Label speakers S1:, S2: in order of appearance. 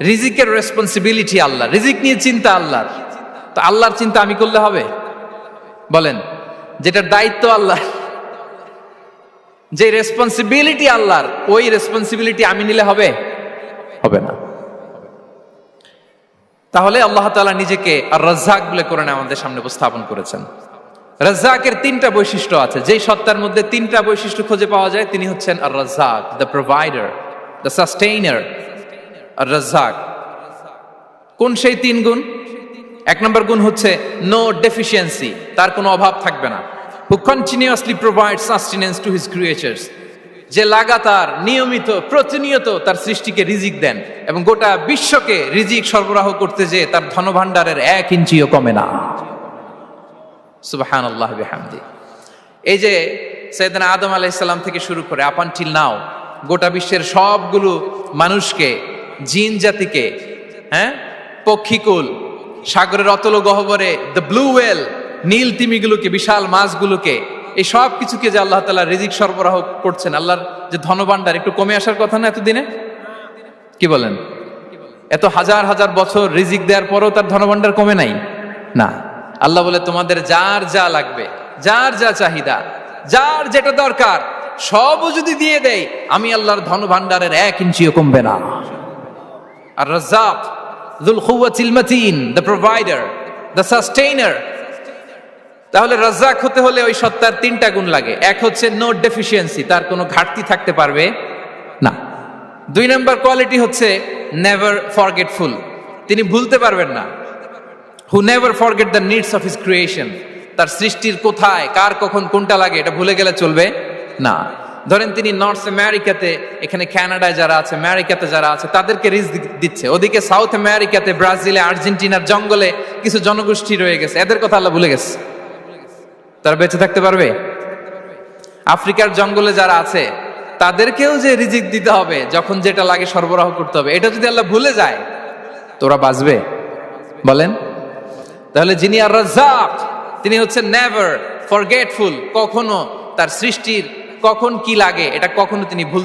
S1: রিজিকের রেসপন্সিবিলিটি আল্লাহ, রিজিক নিয়ে চিন্তা আল্লাহর। তো আল্লাহর চিন্তা আমি করলে হবে? বলেন, যেটার দায়িত্ব আল্লাহ, যে রেসপন্সিবিলিটি আল্লাহর, ওই রেসপন্সিবিলিটি আমি নিলে হবে? হবে না। তাহলে আল্লাহ তাআলা নিজেকে আর রাজ্জাক বলে কোরআনে আমাদের সামনে উপস্থাপন করেছেন। রাজ্জাকের তিনটা বৈশিষ্ট্য আছে, যেই সত্তার মধ্যে তিনটা বৈশিষ্ট্য খুঁজে পাওয়া যায় তিনি হচ্ছেন Ar Razzaq, the provider, the sustainer. Ar Razzaq কোন সেই তিন গুণ? এক নম্বর গুণ হচ্ছে নো ডেফিসিয়েন্সি, তার কোনো অভাব থাকবে না। হু continuously provide sustenance to his creatures, যে লাগাতার নিয়মিত প্রতিনিয়ত তার সৃষ্টিকে রিজিক দেন এবং গোটা বিশ্বকে রিজিক সরবরাহ করতে যে তার ধনভাণ্ডারের 1 ইঞ্চিও কমে না। সুবহানাল্লাহ বিহামদি। এই যে সাইয়েদনা আদম আলাইহিস সালাম থেকে শুরু করে আপ আনটিল নাও গোটা বিশ্বের সবগুলো মানুষকে, জিন জাতিকে, পক্ষীকুল, সাগরের অতল গহ্বরে দ্য ব্লু ওয়েল, নীল তিমিগুলোকে, বিশাল মাছগুলোকে, এই সব কিছুকে যে আল্লাহ তাআলা রিজিক সরবরাহ করছেন, আল্লাহর যে ধনভাণ্ডার একটু কমে আসার কথা না এতদিনে? কি বলেন? এত হাজার হাজার বছর রিজিক দেওয়ার পরও তার ধনভাণ্ডার কমে নাই না। আল্লাহ বলে তোমাদের যার যা লাগবে, যার যা চাহিদা, যার যেটা দরকার সবও যদি দিয়ে দেই, আমি আল্লাহর ধনভাণ্ডারের 1 ইঞ্চিও কমবে না। আর Razzak যুল কুওয়াতিল মাতিন, the provider, the sustainer. তাহলে রাজ্জাক হতে হলে ওই সত্তার তিনটা গুণ লাগে। এক হচ্ছে নো ডেফিসিয়েন্সি, তার কোনো ঘাটতি থাকতে পারবে না। 2 নম্বর কোয়ালিটি হচ্ছে নেভার ফরগেটফুল, তিনি ভুলতে পারবেন না। Who never forget the needs of his creation, তার সৃষ্টির কোথায় কার কখন কোনটা লাগে এটা ভুলে গেলে চলবে না। ধরেন তিনি নর্থ আমেরিকাতে, এখানে কানাডায় যারা আছে, আমেরিকাতে যারা আছে, তাদেরকে রিজিক দিচ্ছে। ওদিকে সাউথ আমেরিকাতে, ব্রাজিলে, আর্জেন্টিনার জঙ্গলে কিছু জনগোষ্ঠী রয়ে গেছে, এদের কথা আল্লাহ ভুলে গেছে। তারা বেঁচে থাকতে পারবে? আফ্রিকার জঙ্গলে যারা আছে তাদেরকেও যে রিজিক দিতে হবে, যখন যেটা লাগে সরবরাহ করতে হবে, এটা যদি আল্লাহ ভুলে যায় তোরা বাঁচবে? বলেন। তাহলে যিনি আর রাজ্জাক তিনি হচ্ছেন নেভার ফরগেটফুল, কখনো তার সৃষ্টির কখন কি লাগে এটা কখনো তিনি ভুল